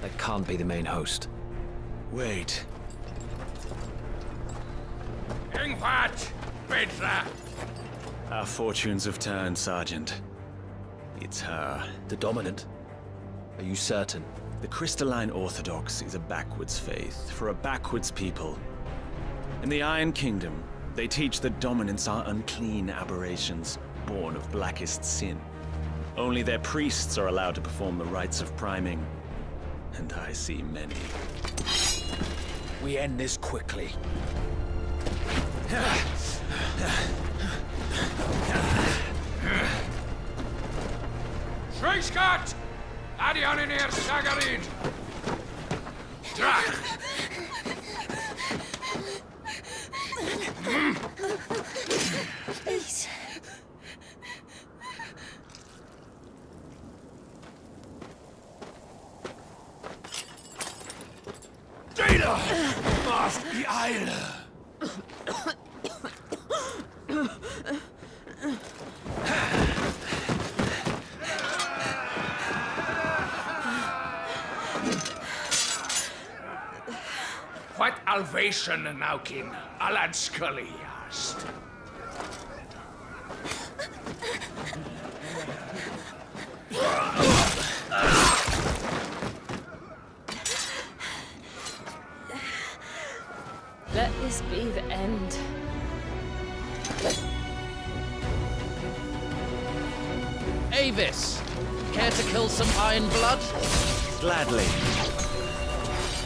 That can't be the main host. Wait. Irgendwas! Bitte! Our fortunes have turned, Sergeant. It's her. The Dominant? Are you certain? The Crystalline Orthodox is a backwards faith for a backwards people. In the Iron Kingdom, they teach that Dominants are unclean aberrations, born of blackest sin. Only their priests are allowed to perform the rites of priming. And I see many. We end this quickly. Schweinskat! Adion in eer Sagarin! Draag! Please. Data! Must be Eile! What alvation naukin Alan Scully asked. Let this be the end. Avis! Care to kill some Iron Blood? Gladly.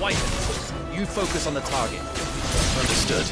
White, you focus on the target. Understood.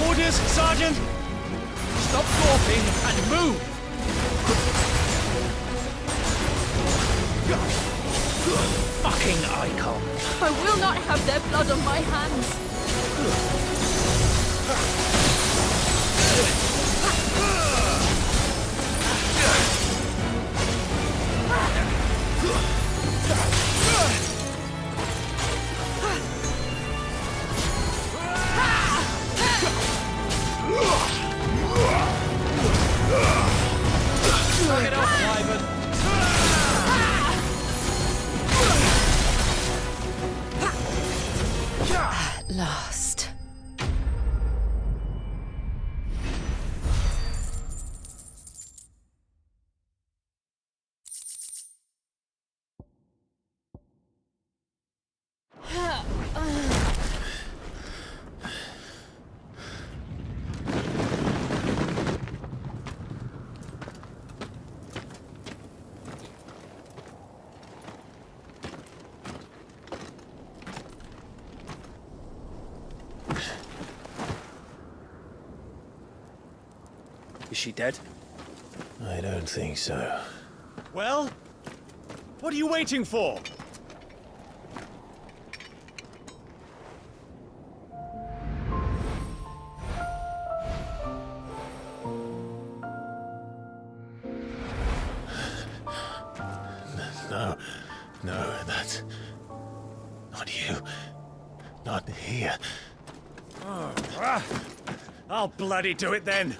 Orders, Sergeant! Stop gawping and move! Fucking icon! I will not have their blood on my hands. Knock it off, Wyvern! At last. Is she dead? I don't think so. Well? What are you waiting for? No, that's... not you. Not here. I'll bloody do it then.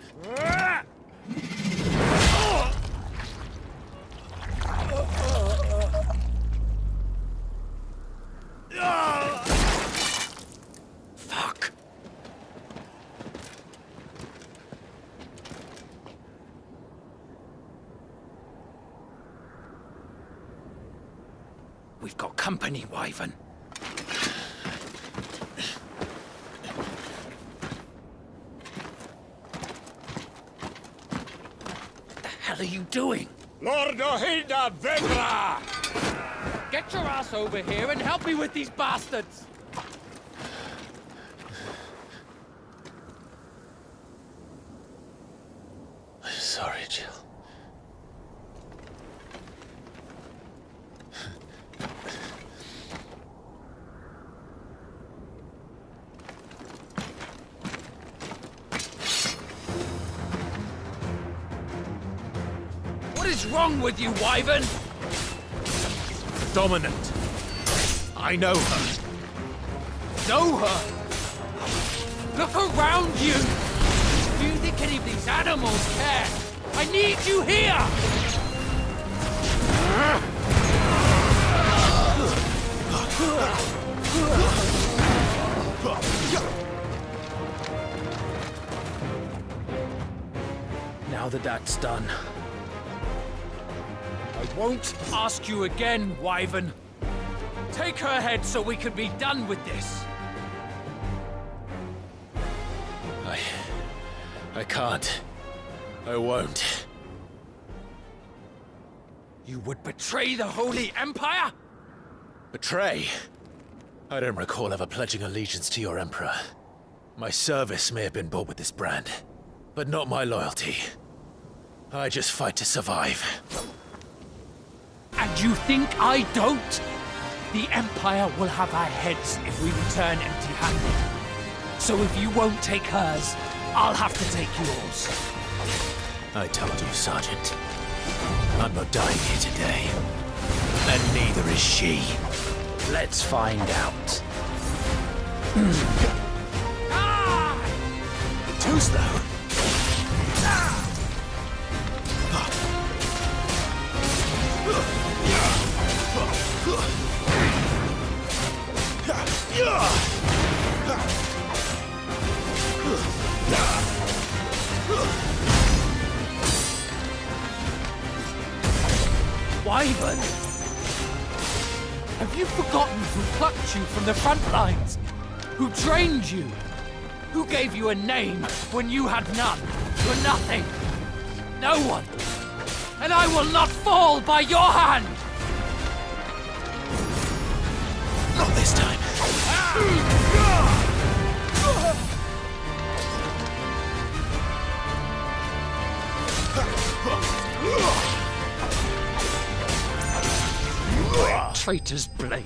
Fuck. We've got company, Wyvern. What the hell are you doing? Lord Ohilda Vedra! Get your ass over here and help me with these bastards! I'm sorry, Jill. What is wrong with you, Wyvern? Dominant. I know her. Know her? Look around you! Do you think any of these animals care? I need you here! Now that that's done, I won't ask you again, Wyvern. Take her head so we can be done with this. I can't. I won't. You would betray the Holy Empire? Betray? I don't recall ever pledging allegiance to your Emperor. My service may have been bought with this brand, but not my loyalty. I just fight to survive. And you think I don't? The Empire will have our heads if we return empty-handed. So if you won't take hers, I'll have to take yours. I told you, Sergeant. I'm not dying here today. And neither is she. let's find out. Too slow. Wyvern! Have you forgotten who plucked you from the front lines? Who trained you? Who gave you a name when you had none? You're nothing. No one. And I will not fall by your hand! Not this time. Traitor's blade.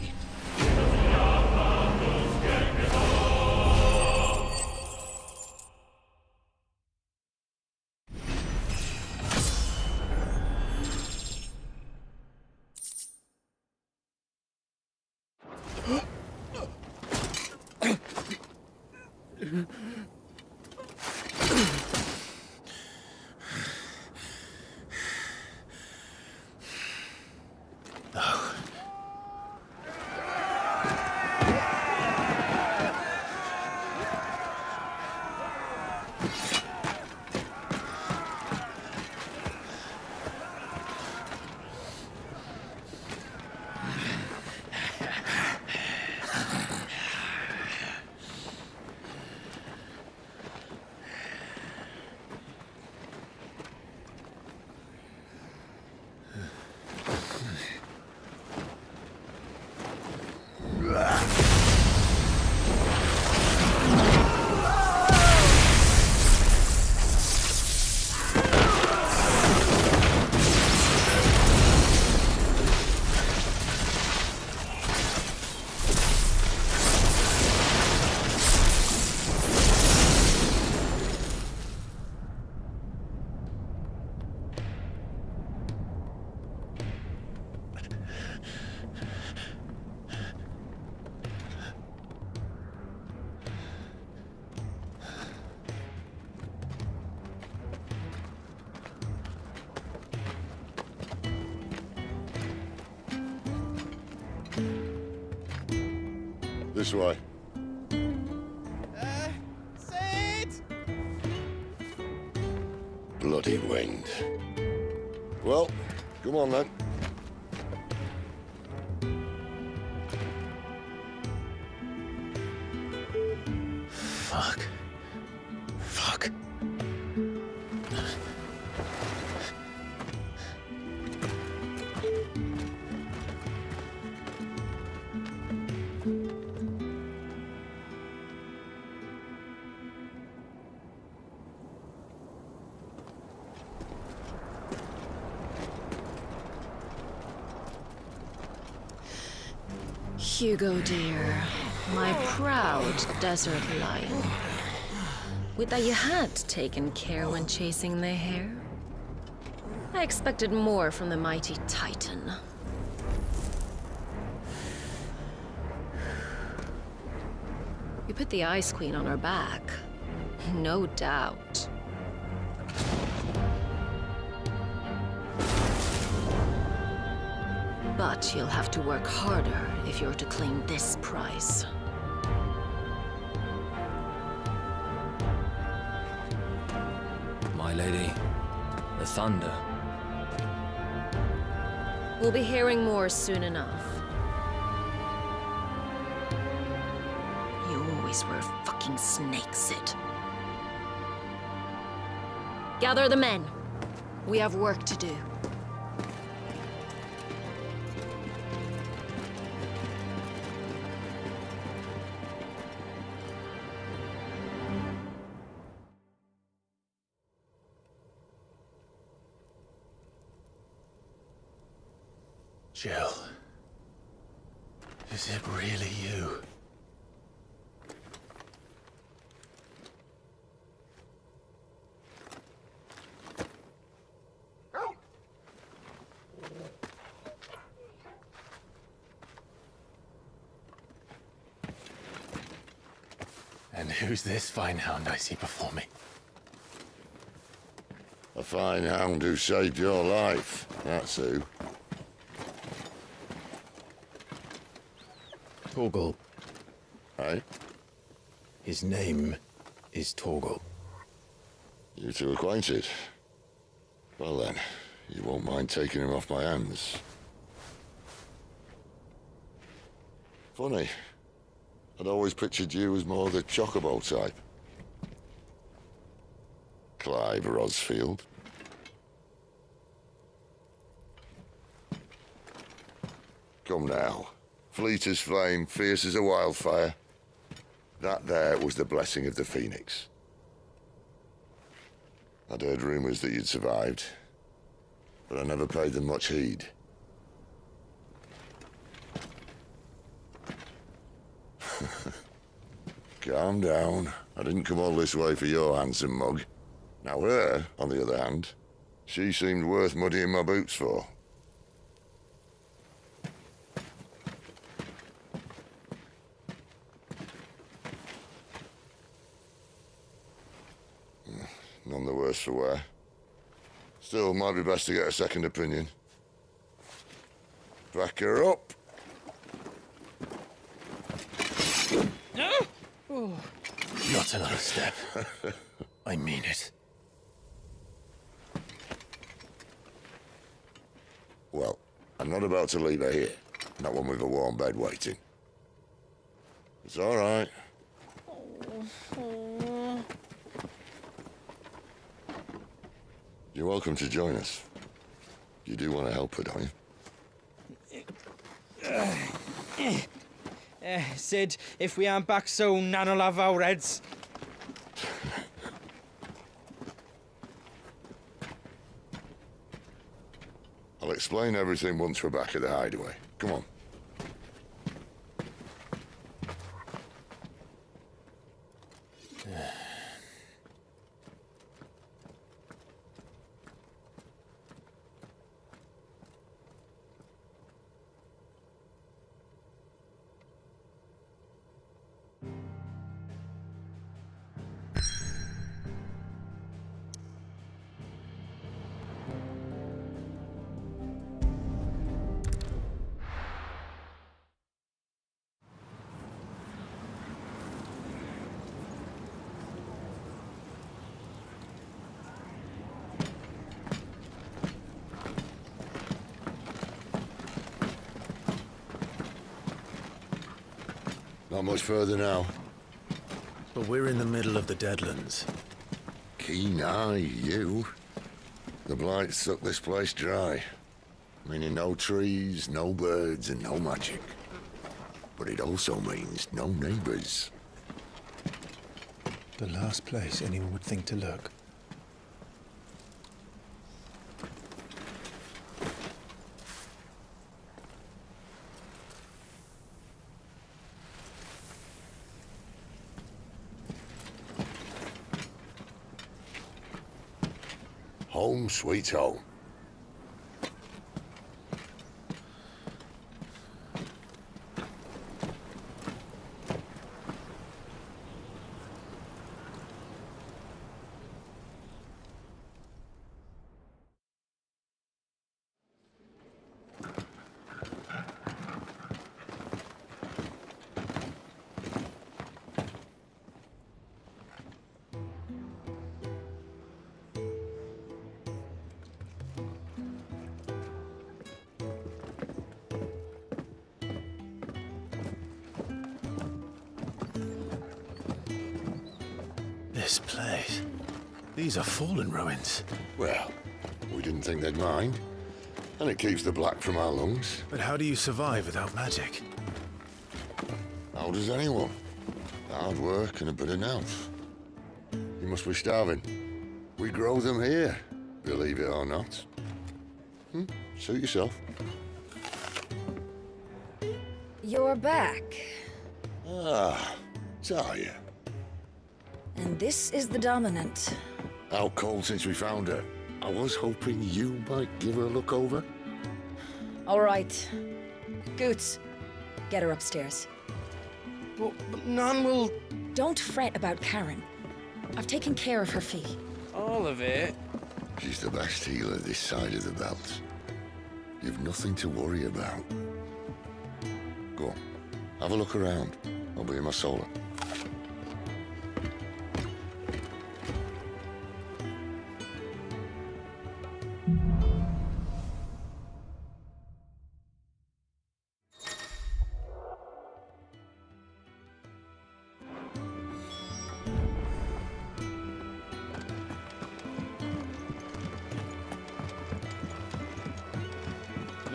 This way. Sid! Bloody wind. Well, come on then. Hugo, dear. My proud desert lion. Would that you had taken care when chasing the hare. I expected more from the mighty Titan. You put the Ice Queen on her back. No doubt. But you'll have to work harder if you're to claim this prize. My lady, the thunder. We'll be hearing more soon enough. You always were a fucking snake, Sid. Gather the men. We have work to do. Jill. Is it really you? And who's this fine hound I see before me? A fine hound who saved your life, that's who. Torgal. Hey? His name is Torgal. You two acquainted? Well then, you won't mind taking him off my hands. Funny. I'd always pictured you as more the chocobo type. Clive Rosfield. Come now. Fleet as flame, fierce as a wildfire. That there was the blessing of the Phoenix. I'd heard rumors that you'd survived, but I never paid them much heed. Calm down. I didn't come all this way for your handsome mug. Now her, on the other hand, she seemed worth muddying my boots for. None the worse for wear. Still, might be best to get a second opinion. Back her up. Not another step. I mean it. Well, I'm not about to leave her here. Not one with a warm bed waiting. It's all right. You're welcome to join us. You do want to help her, don't you? Sid, if we aren't back soon, Nan'll have our heads. I'll explain everything once we're back at the hideaway. Come on. Not much further now. But we're in the middle of the Deadlands. Keen eye, you. The blight sucked this place dry. Meaning no trees, no birds, and no magic. But it also means no neighbors. The last place anyone would think to look. Home sweet home. This place. These are fallen ruins. Well, we didn't think they'd mind. And it keeps the black from our lungs. But how do you survive without magic? How does anyone? Hard work and a bit of nous. You must be starving. We grow them here, believe it or not. Suit yourself. You're back. Ah, Talia. And this is the Dominant. Out cold since we found her. I was hoping you might give her a look over. All right. Goots, get her upstairs. But none will... Don't fret about Karen. I've taken care of her fee. All of it? She's the best healer this side of the belt. You've nothing to worry about. Go on, have a look around. I'll be in my solar.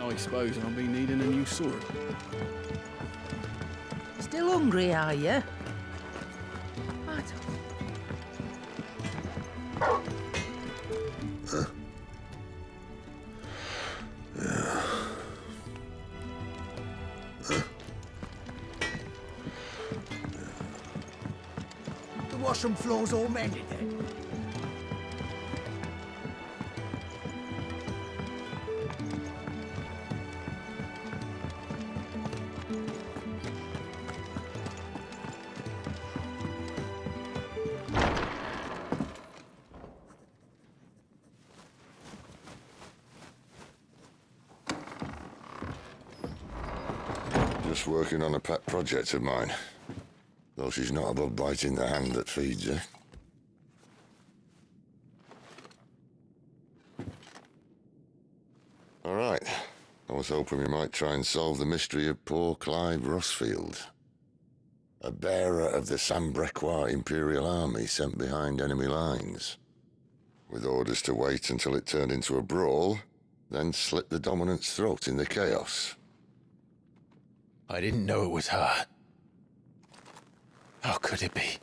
I suppose I'll be needing a new sword. Still hungry, are you? The washroom floor's all mended then. Just working on a pet project of mine. Though she's not above biting the hand that feeds her. All right. I was hoping we might try and solve the mystery of poor Clive Rossfield. A bearer of the Sambrequois Imperial Army sent behind enemy lines. With orders to wait until it turned into a brawl, then slit the Dominant's throat in the chaos. I didn't know it was her. How could it be?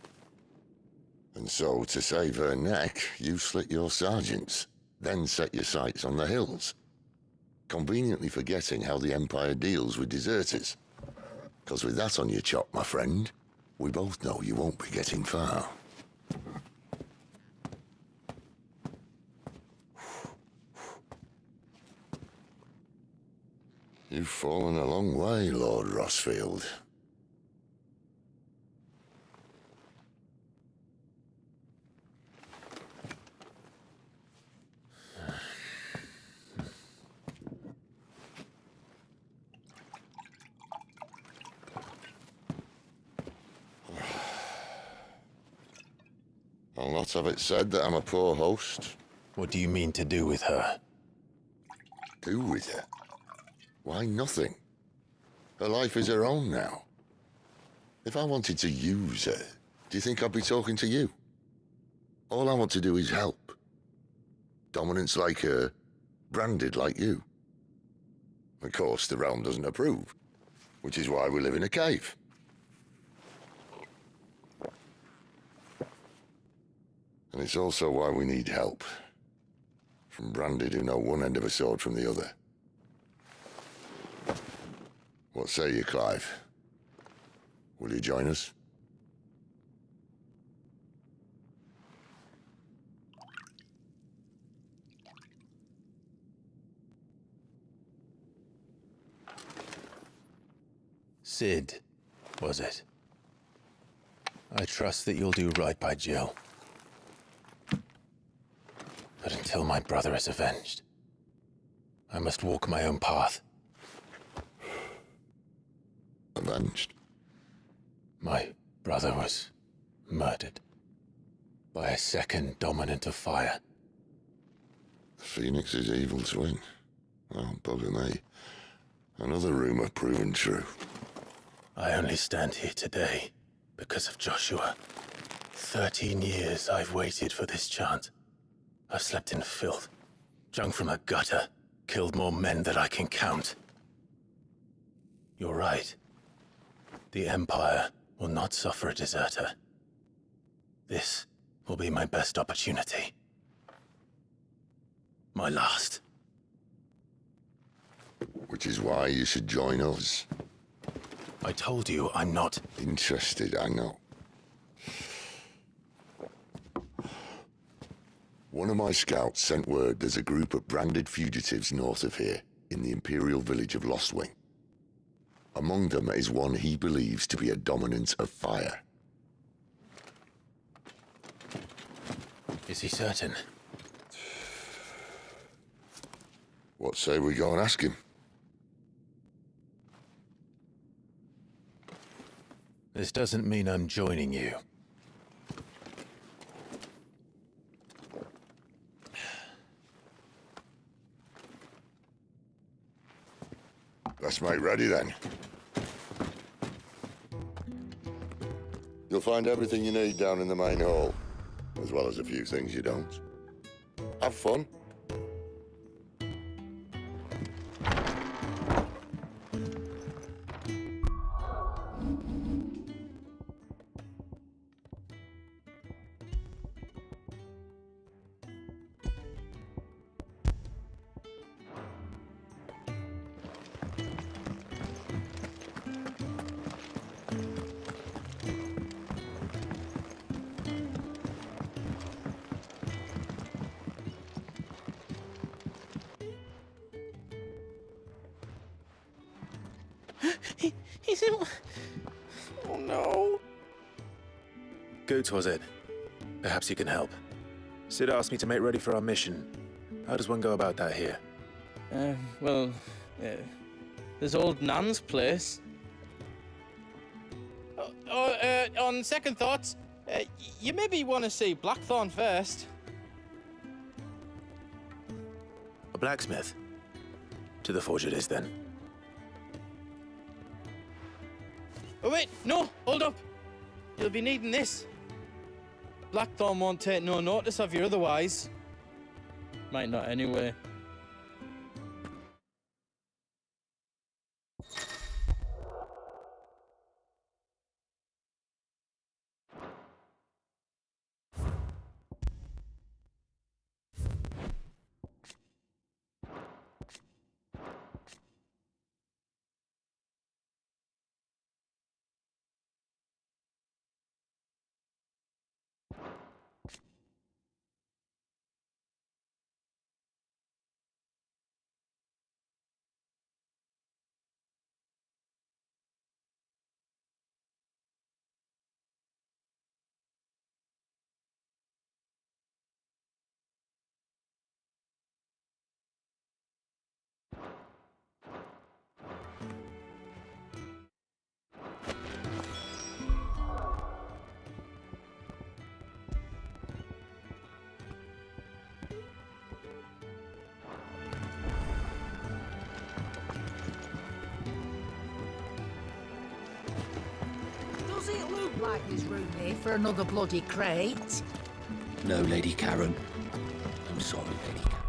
And so, to save her neck, you slit your sergeants, then set your sights on the hills. Conveniently forgetting how the Empire deals with deserters. Because with that on your chop, my friend, we both know you won't be getting far. You've fallen a long way, Lord Rossfield. I'll not have it said that I'm a poor host. What do you mean to do with her? Do with her? Why, nothing. Her life is her own now. If I wanted to use her, do you think I'd be talking to you? All I want to do is help. Dominants like her, branded like you. Of course, the realm doesn't approve, which is why we live in a cave. And it's also why we need help. From branded who know one end of a sword from the other. What say you, Clive? Will you join us? Sid, was it? I trust that you'll do right by Jill. But until my brother is avenged, I must walk my own path. Avenged? My brother was murdered by a second dominant of fire. Phoenix's evil twin. Oh, bugger me. Another rumor proven true. I only stand here today because of Joshua. 13 years I've waited for this chance. I've slept in filth, drunk from a gutter, killed more men than I can count. You're right. The Empire will not suffer a deserter. This will be my best opportunity. My last. Which is why you should join us. I told you I'm not interested, I know. One of my scouts sent word there's a group of branded fugitives north of here, in the Imperial village of Lostwing. Among them is one he believes to be a dominant of fire. Is he certain? What say we go and ask him? This doesn't mean I'm joining you. Let's make ready then. You'll find everything you need down in the main hall, as well as a few things you don't. Have fun. He's in... Oh no. Goats, was it? Perhaps you can help. Sid asked me to make ready for our mission. How does one go about that here? Well, there's old Nan's place. On second thoughts, you maybe want to see Blackthorn first. A blacksmith? To the forge it is, then. Oh wait, no, hold up. You'll be needing this. Blackthorn won't take no notice of you otherwise. Might not anyway. Does it look like there's room here for another bloody crate? No, Lady Karen. I'm sorry, Lady Karen.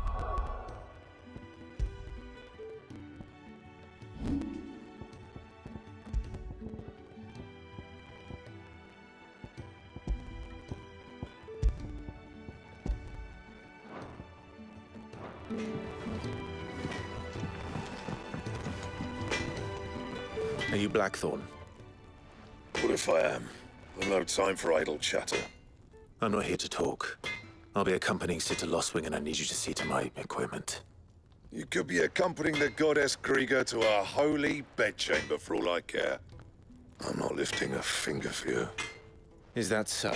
Are you Blackthorn? What if I am? I've no time for idle chatter. I'm not here to talk. I'll be accompanying Sid to Lostwing, and I need you to see to my equipment. You could be accompanying the goddess Kriega to a holy bedchamber for all I care. I'm not lifting a finger for you. Is that so?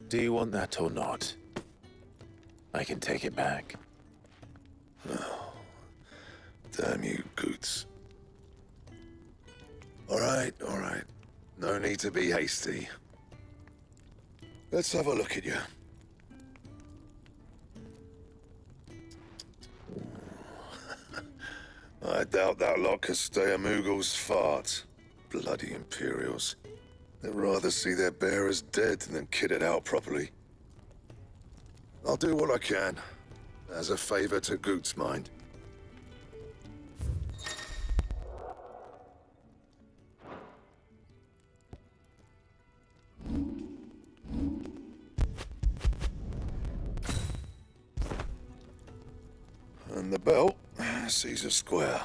Do you want that or not? I can take it back. Damn you, Goots. All right. No need to be hasty. Let's have a look at you. I doubt that lot could stay a Moogle's fart. Bloody Imperials. They'd rather see their bearers dead than kitted out properly. I'll do what I can, as a favor to Goot's mind. And the belt, Caesar Square.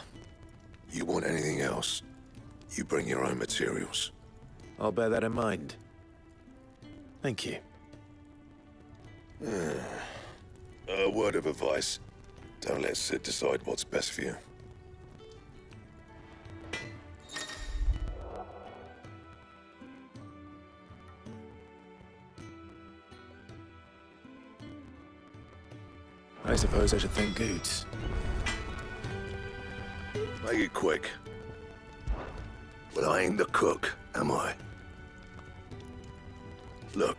You want anything else, you bring your own materials. I'll bear that in mind. Thank you. A word of advice. Don't let Sid decide what's best for you. I suppose I should thank Goots. Make it quick. Well, I ain't the cook, am I? Look.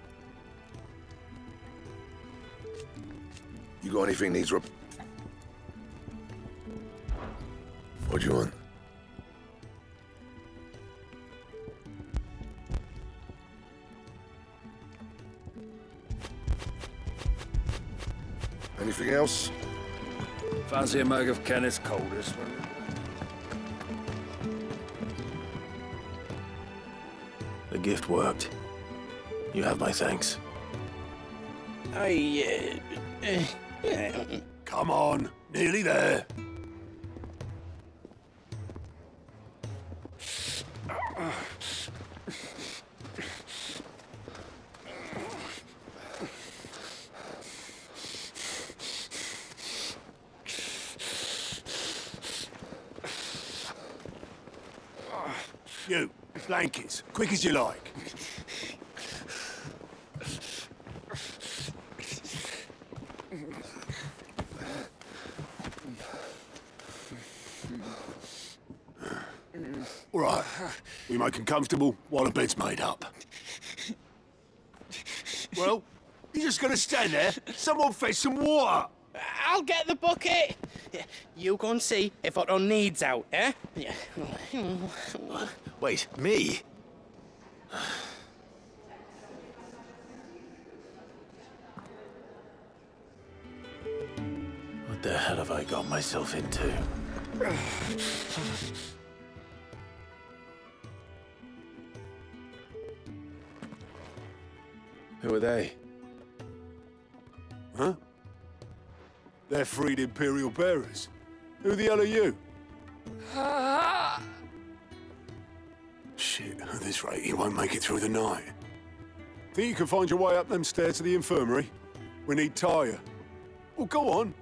You got anything needs What do you want? Anything else? Fancy a mug of Kenneth's coldest one. The gift worked. You have my thanks. Come on, nearly there. You, blankets, quick as you like. All right, we make them comfortable while the bed's made up. Well, you just gonna stand there? Someone fetch some water. I'll get the bucket. You go and see if Otto needs out, eh? Wait, me? What the hell have I got myself into? Who are they? Huh? They're freed Imperial bearers. Who the hell are you? Shit, at this rate, you won't make it through the night. Think you can find your way up them stairs to the infirmary? We need Tyre. Well, go on.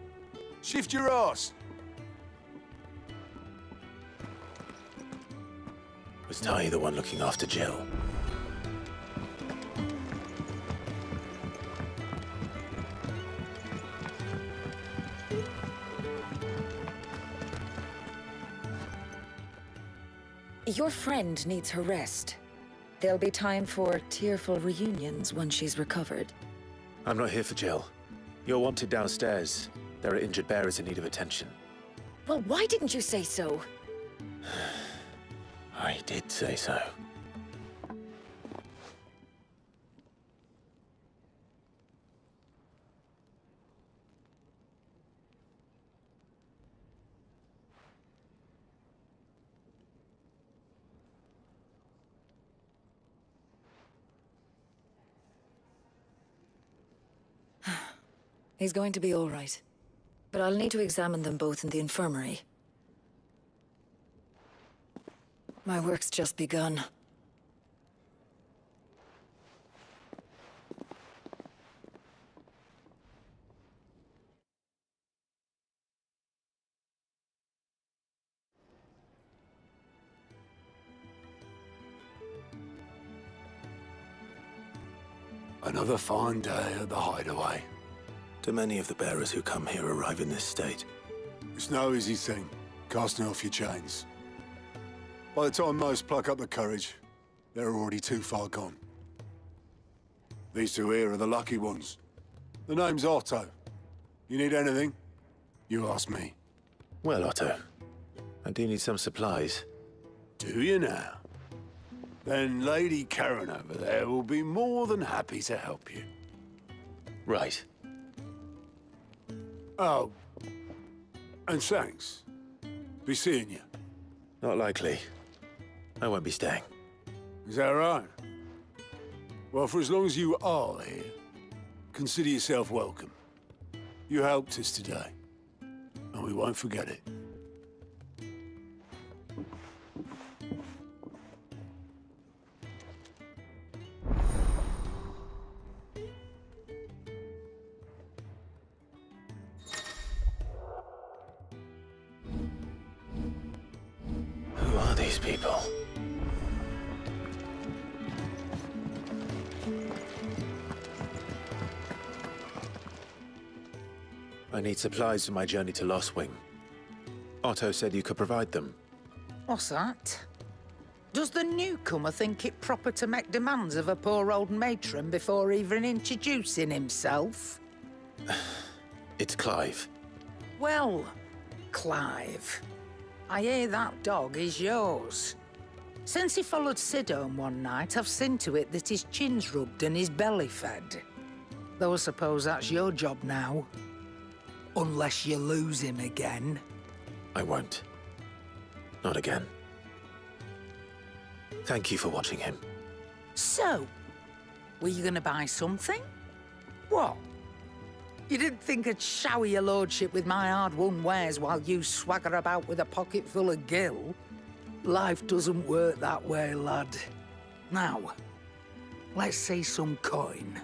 Shift your ass. Was Ty the one looking after Jill? Your friend needs her rest. There'll be time for tearful reunions when she's recovered. I'm not here for Jill. You're wanted downstairs. There are injured bearers in need of attention. Well, why didn't you say so? I did say so. He's going to be all right. But I'll need to examine them both in the infirmary. My work's just begun. Another fine day at the hideaway. Do many of the bearers who come here arrive in this state? It's no easy thing, casting off your chains. By the time most pluck up the courage, they're already too far gone. These two here are the lucky ones. The name's Otto. You need anything? You ask me. Well, Otto, I do need some supplies. Do you now? Then Lady Karen over there will be more than happy to help you. Right. Oh. And thanks. Be seeing you. Not likely. I won't be staying. Is that right? Well, for as long as you are here, consider yourself welcome. You helped us today, and we won't forget it. Who are these people? I need supplies for my journey to Lost Wing. Otto said you could provide them. What's that? Does the newcomer think it proper to make demands of a poor old matron before even introducing himself? It's Clive. Well, Clive, I hear that dog is yours. Since he followed Sid home one night, I've seen to it that his chin's rubbed and his belly fed. Though I suppose that's your job now. Unless you lose him again. I won't. Not again. Thank you for watching him. So, were you gonna buy something? What? You didn't think I'd shower your lordship with my hard-won wares while you swagger about with a pocket full of gil? Life doesn't work that way, lad. Now, let's see some coin.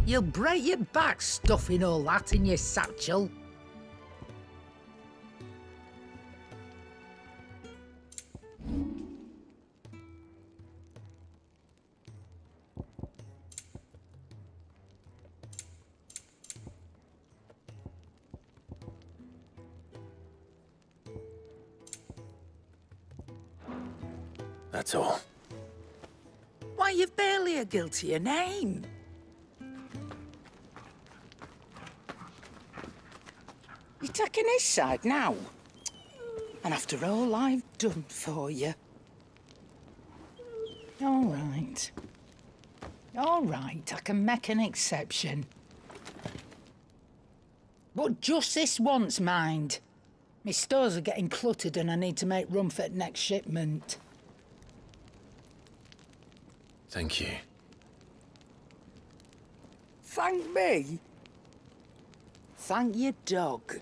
You'll break your back stuffing all that in your satchel. That's all. Why, you've barely a guiltier name. You're taking his side now? And after all I've done for you? All right. All right, I can make an exception. But just this once, mind. My stores are getting cluttered and I need to make room for the next shipment. Thank you. Thank me? Thank your dog.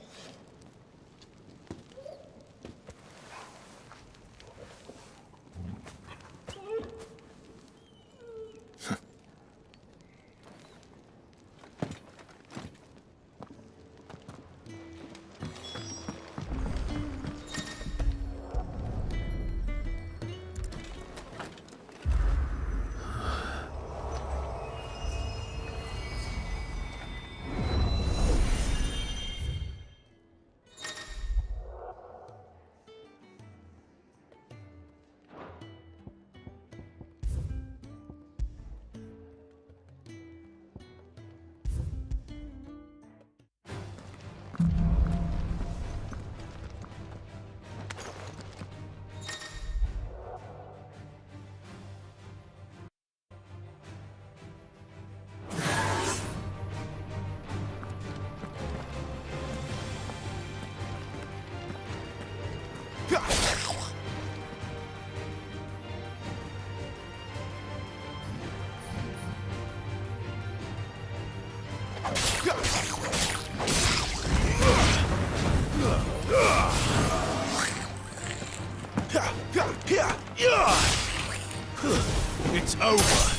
It's over.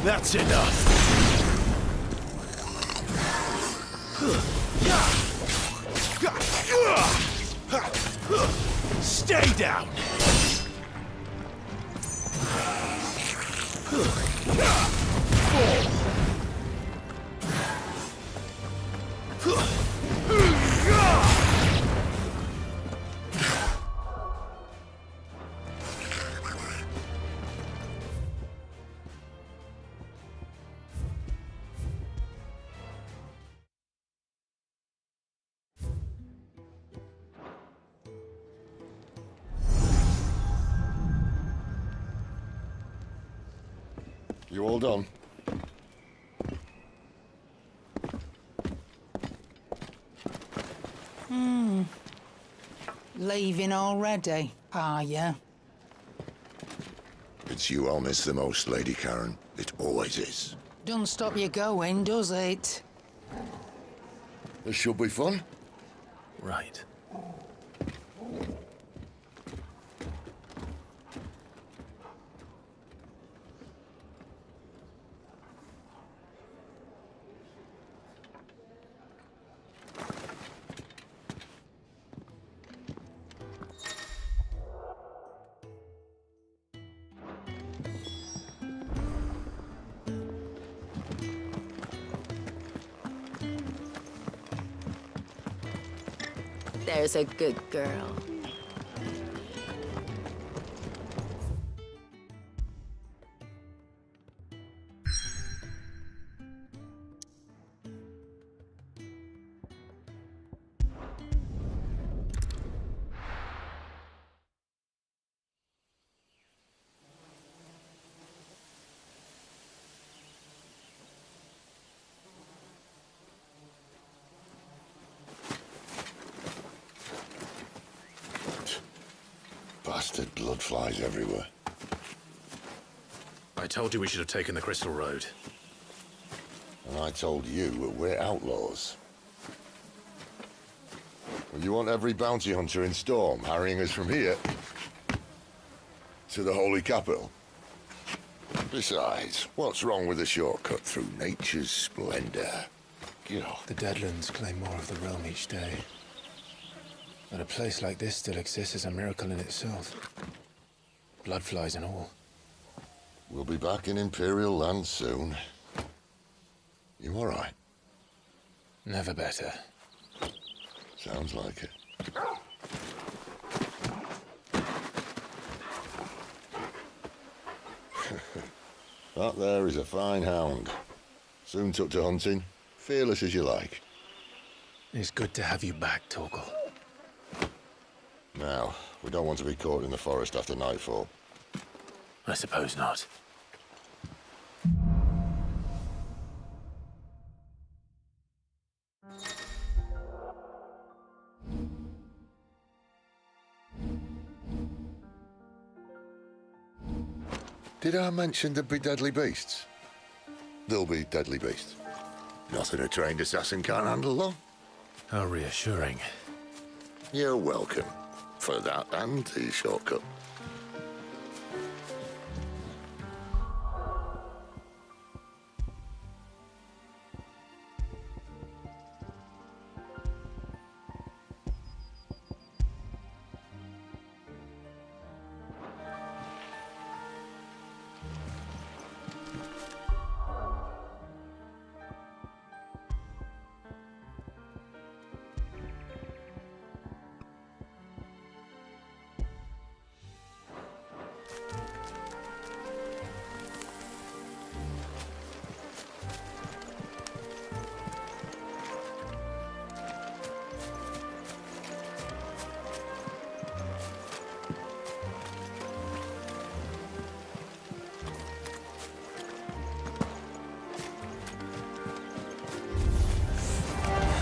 That's enough! Stay down! You all done? Leaving already, are ya? It's you I'll miss the most, Lady Karen. It always is. Don't stop you going, does it? This should be fun. Right. There's a good girl. Bastard blood flies everywhere. I told you we should have taken the Crystal Road. And I told you we're outlaws. Well, you want every bounty hunter in Storm harrying us from here to the Holy Capital? Besides, what's wrong with a shortcut through nature's splendor? God. The Deadlands claim more of the realm each day. But a place like this still exists is a miracle in itself. Bloodflies and all. We'll be back in Imperial land soon. You all right? Never better. Sounds like it. That there is a fine hound. Soon took to hunting. Fearless as you like. It's good to have you back, Torgal. Now, we don't want to be caught in the forest after nightfall. I suppose not. Did I mention there'd be deadly beasts? There'll be deadly beasts. Nothing a trained assassin can't handle, though. How reassuring. You're welcome. For that and the shortcut.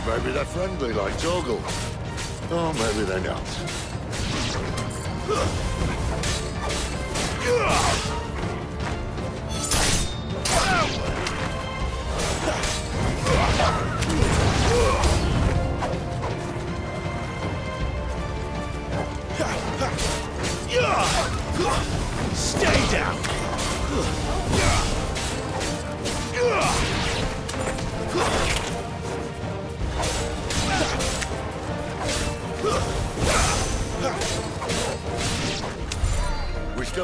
Maybe they're friendly like Torgal. Or maybe they're not. Stay down!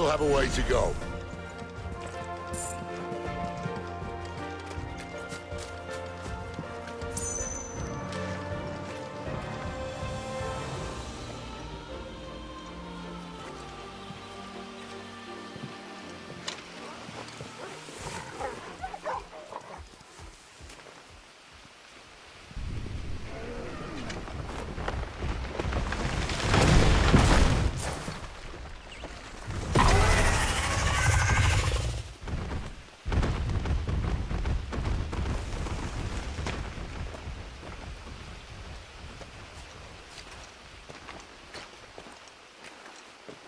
still have a way to go.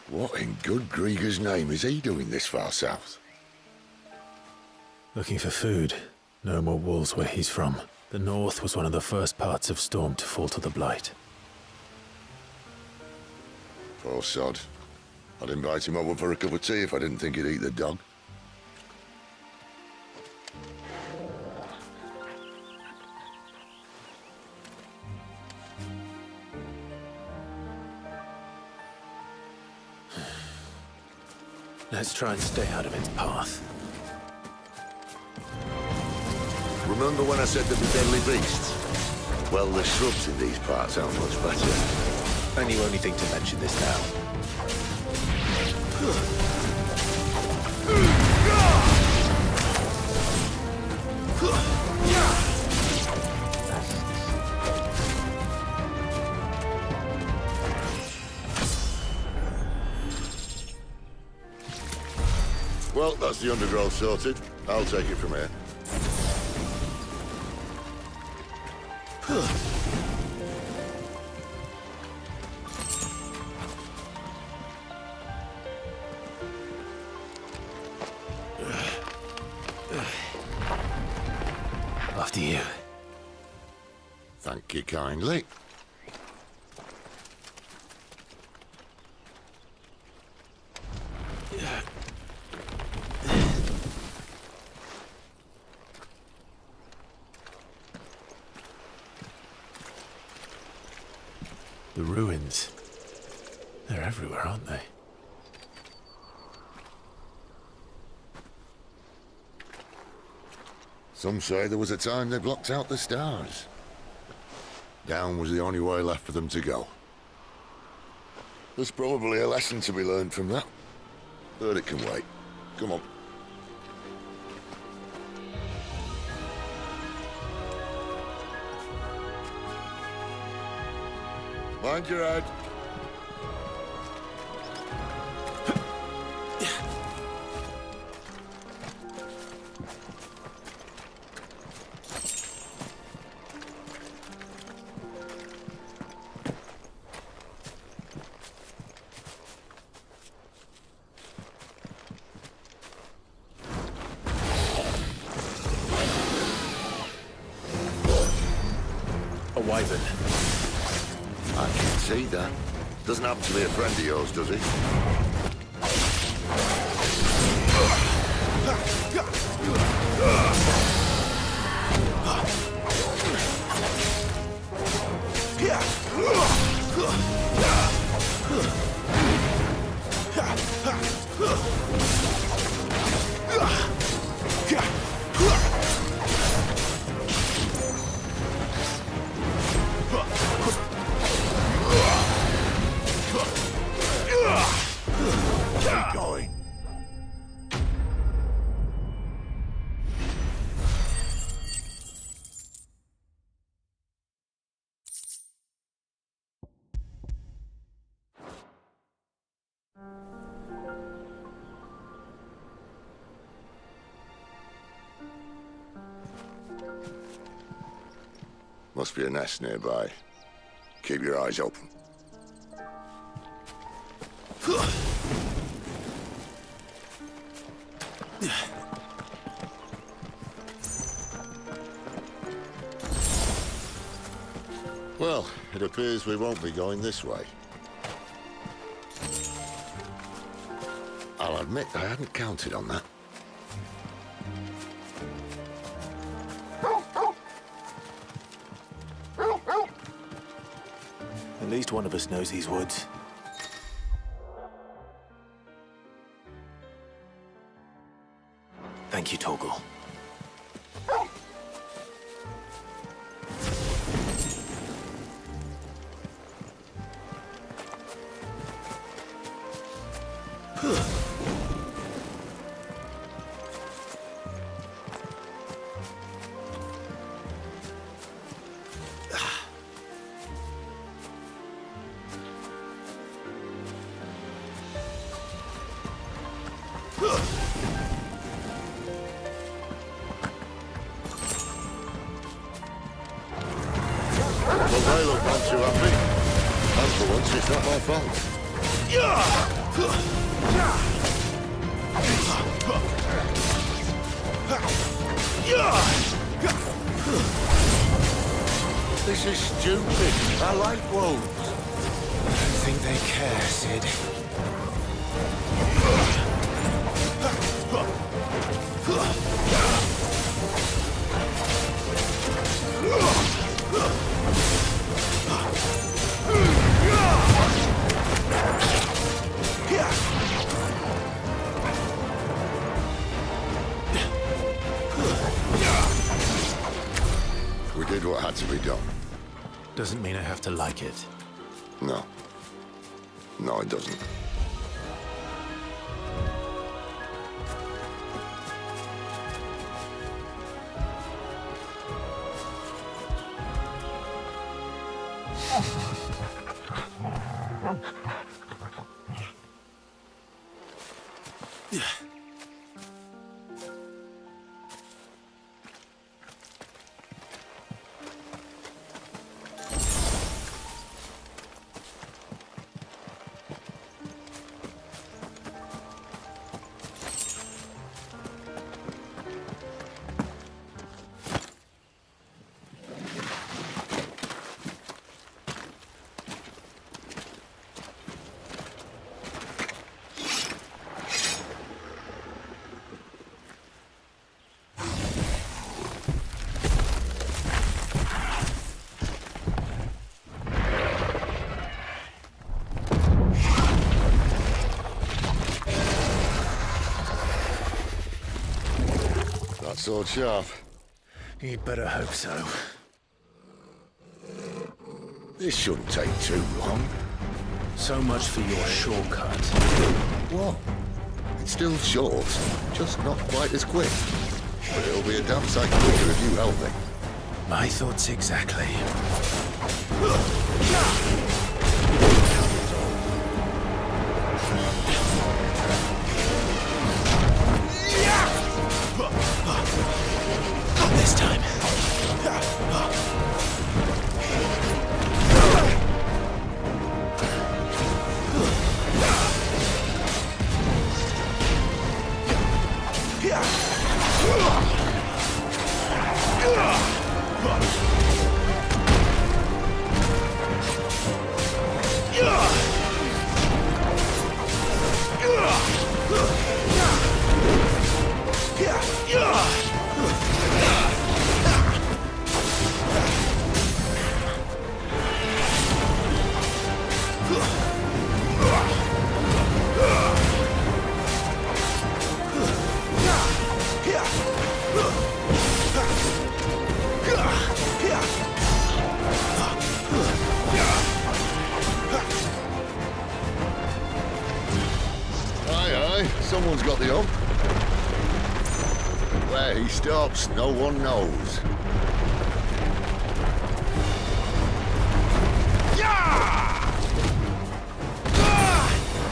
What in good Grieger's name is he doing this far south? Looking for food. No more wolves where he's from. The north was one of the first parts of Storm to fall to the Blight. Poor sod. I'd invite him over for a cup of tea if I didn't think he'd eat the dog. Let's try and stay out of its path. Remember when I said there'd be deadly beasts? Well, the shrubs in these parts aren't much better. And you only think to mention this now. Well, that's the undergrowth sorted. I'll take it from here. After you. Thank you kindly. The ruins. They're everywhere, aren't they? Some say there was a time they blocked out the stars. Down was the only way left for them to go. There's probably a lesson to be learned from that. But it can wait. Come on. Mind your head. A wyvern. I can see that. Doesn't happen to be a friend of yours, does he? Keep going. Must be a nest nearby. Keep your eyes open. Well, it appears we won't be going this way. I'll admit I hadn't counted on that. At least one of us knows these woods. Thank you, Torgal. Well, they look not too happy. And for once, it's not my fault. This is stupid. I like wolves. I don't think they care, Sid. We did what had to be done. Doesn't mean I have to like it. No. No, it doesn't. Sword sharp. You'd better hope so. This shouldn't take too long. So much for your shortcut. What? It's still short, just not quite as quick. But it'll be a damn sight quicker if you help me. My thoughts exactly. Not this time. Someone's got the hump. Where he stops, no one knows.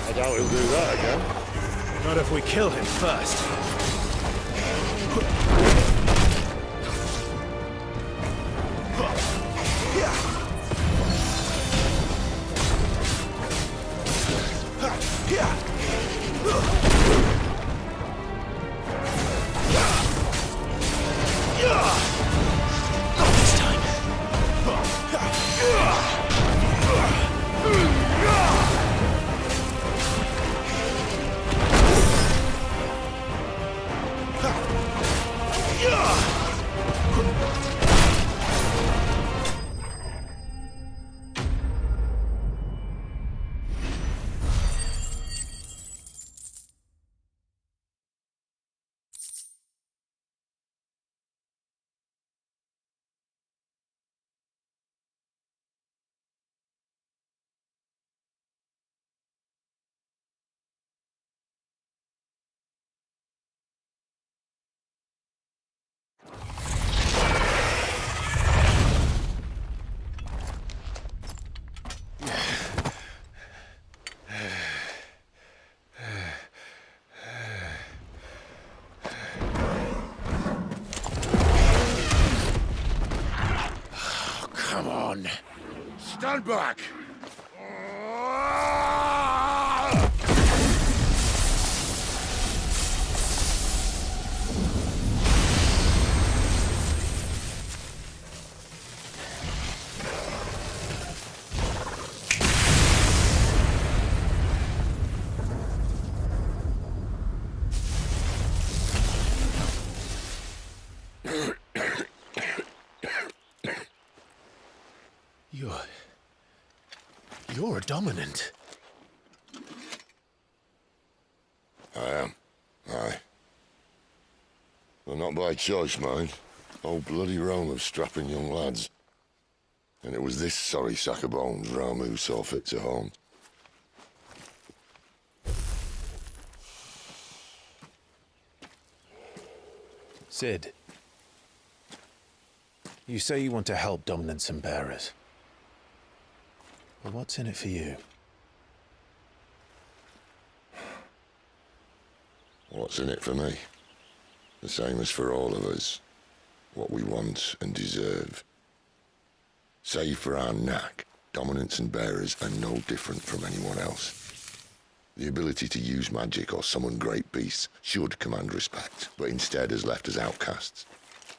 I doubt he'll do that again. Not if we kill him first. Stand back! You're a dominant. I am. Aye. Well, not by choice, mind. Old bloody Rome of strapping young lads. And it was this sorry sack of bones Ramu saw fit to home. Sid, you say you want to help dominants and bearers. But what's in it for you? What's in it for me? The same as for all of us. What we want and deserve. Save for our knack, dominants and bearers are no different from anyone else. The ability to use magic or summon great beasts should command respect, but instead has left us outcasts.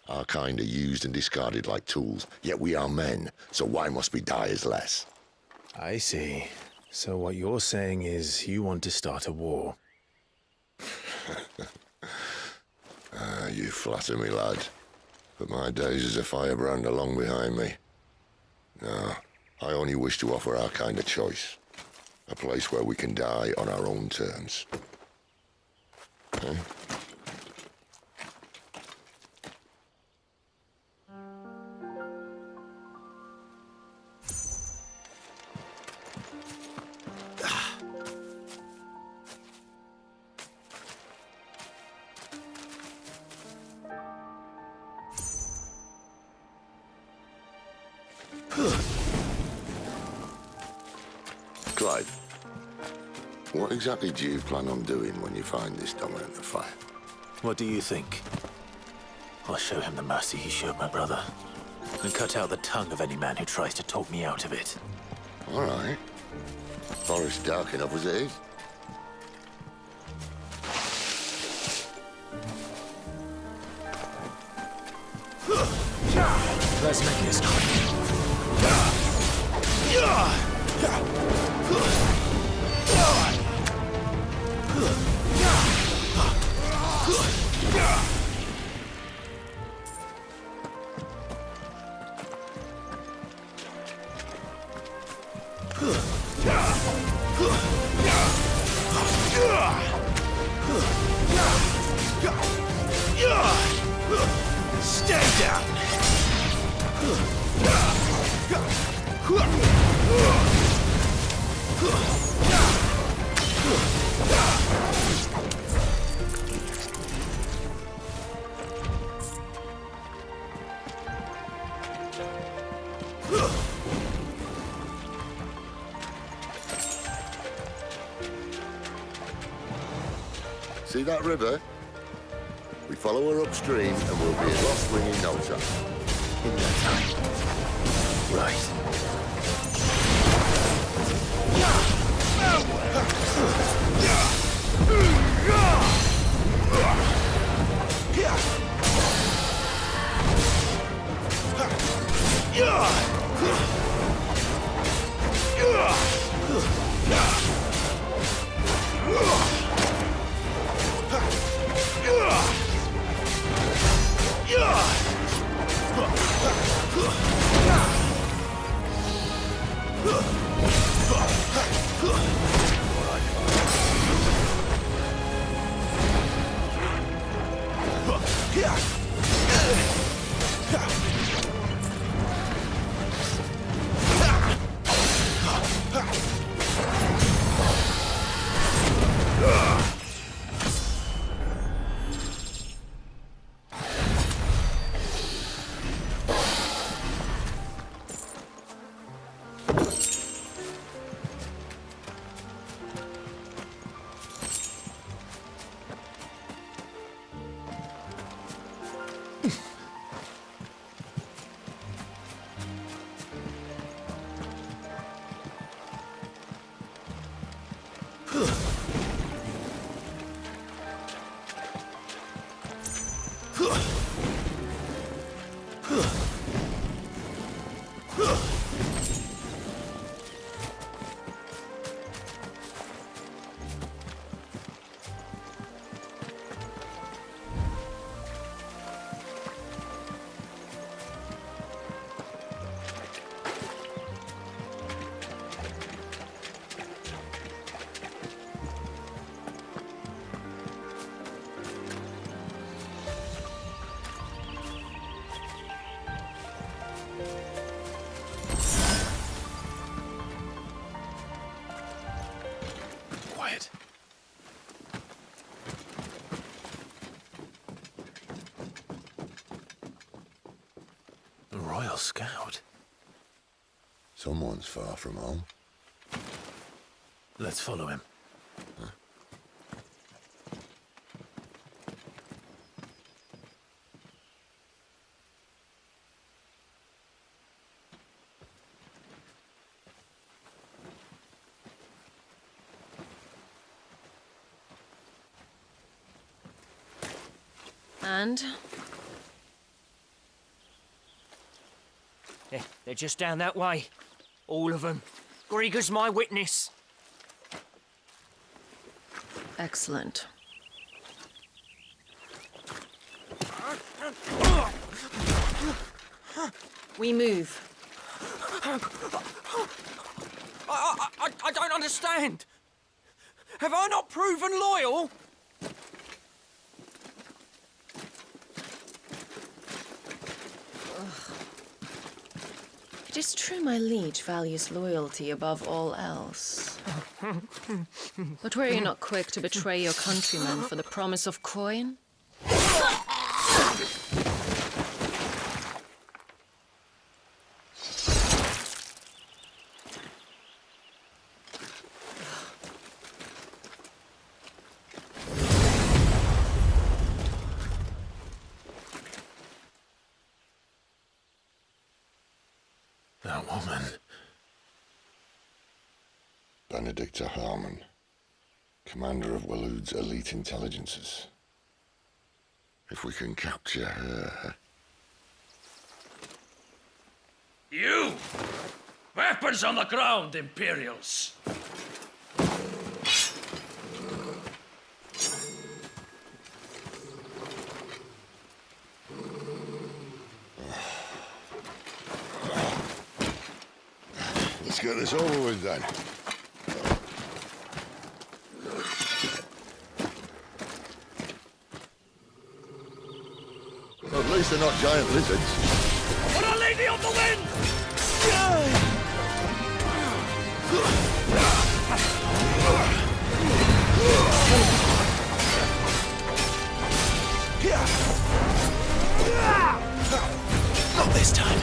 Our kind are used and discarded like tools, yet we are men, so why must we die as less? I see. So what you're saying is you want to start a war. You flatter me, lad. But my days as a firebrand are long behind me. No, I only wish to offer our kind a choice. A place where we can die on our own terms. Eh? Clive, what exactly do you plan on doing when you find this dominant of fire? What do you think? I'll show him the mercy he showed my brother, and cut out the tongue of any man who tries to talk me out of it. All right. Forest dark enough as it is. Let's make this quick. Stay down! See that river? We follow her upstream and we'll be at Lost Wing in no time. In no time. Right. Quiet. A Royal Scout? Someone's far from home. Let's follow him. And? They're just down that way. All of them. Grieger's my witness. Excellent. We move. I don't understand. Have I not proven loyal? It is true my liege values loyalty above all else. But were you not quick to betray your countrymen for the promise of coin? That woman. Benedicta Harmon, commander of Waloed's elite intelligences. If we can capture her... You! Weapons on the ground, Imperials! Let's get this over with then. At least they're not giant lizards. For Our Lady of the Wind! Not this time.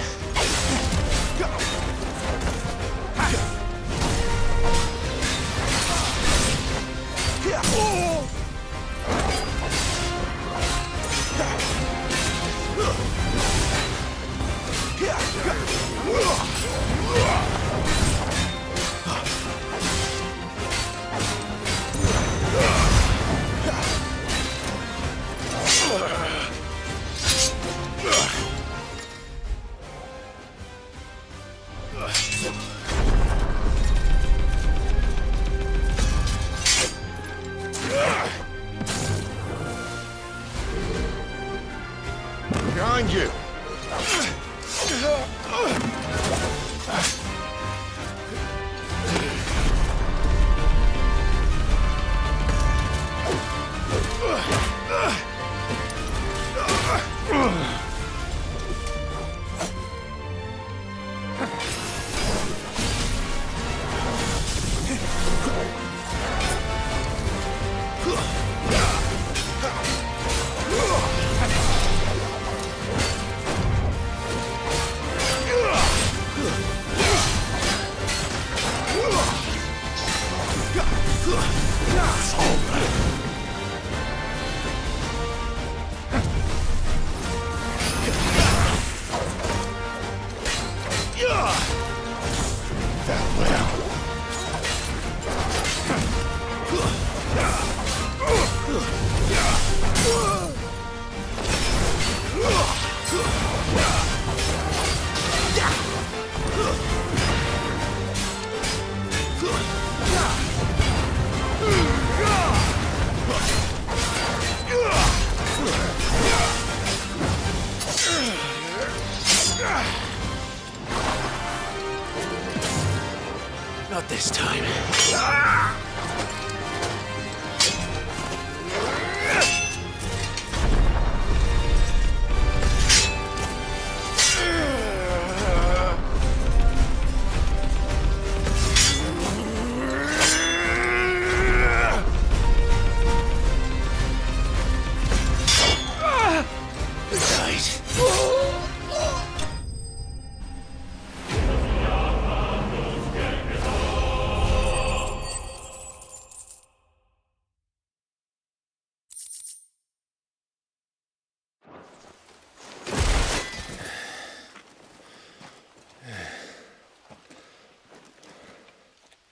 Not this time.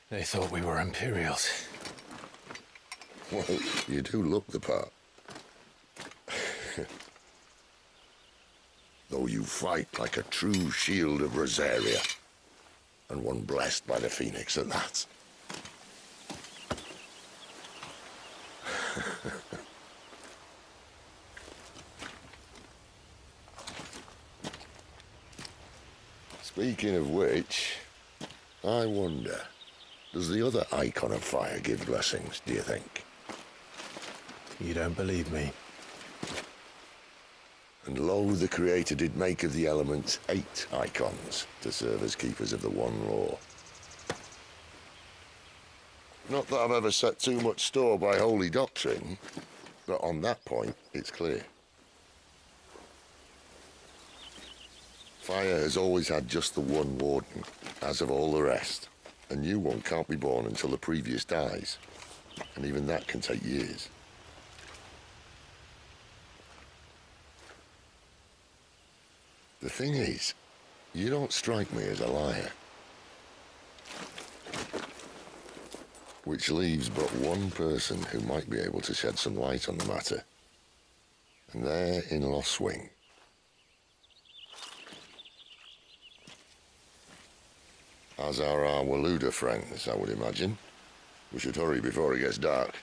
They thought we were Imperials. Well, you do look the part. Though you fight like a true shield of Rosaria, and one blessed by the Phoenix at that. Speaking of which, I wonder, does the other icon of fire give blessings, do you think? You don't believe me? And lo, the Creator did make of the elements 8 icons to serve as keepers of the one law. Not that I've ever set too much store by holy doctrine, but on that point, it's clear. Fire has always had just the one warden, as of all the rest. A new one can't be born until the previous dies, and even that can take years. The thing is, you don't strike me as a liar. Which leaves but one person who might be able to shed some light on the matter. And they're in Lost Wing. As are our Waluda friends, I would imagine. We should hurry before it gets dark.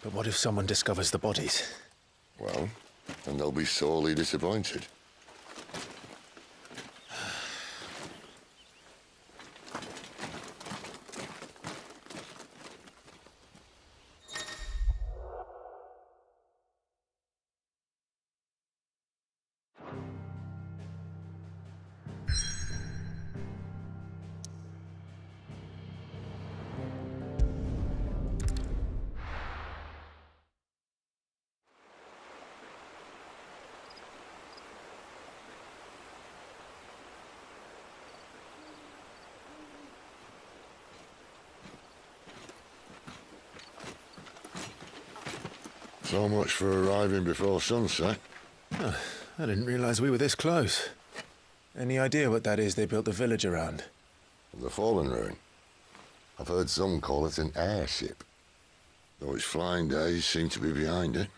But what if someone discovers the bodies? Well, then they'll be sorely disappointed. So much for arriving before sunset. Huh, I didn't realize we were this close. Any idea what that is they built the village around? The Fallen Ruin. I've heard some call it an airship. Though its flying days seem to be behind it.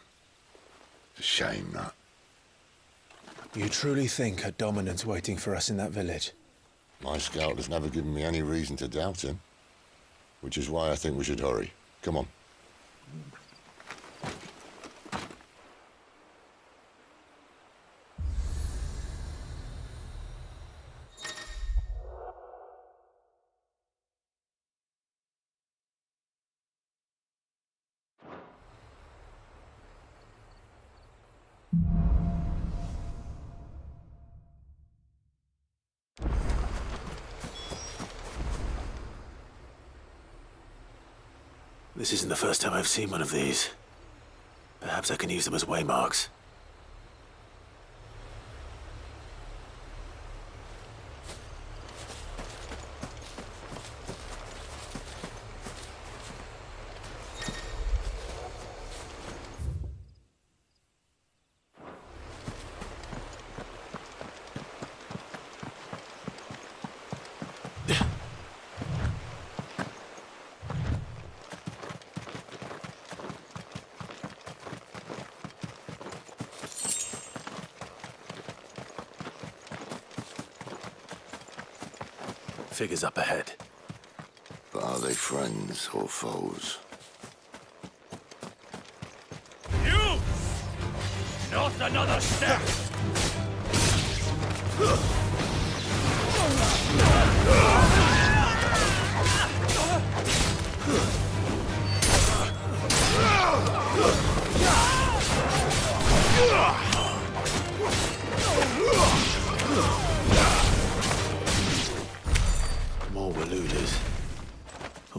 It's a shame, that. You truly think a dominant's waiting for us in that village? My scout has never given me any reason to doubt him. Which is why I think we should hurry. Come on. This isn't the first time I've seen one of these. Perhaps I can use them as waymarks. Figures up ahead. But are they friends or foes? You! Not another step!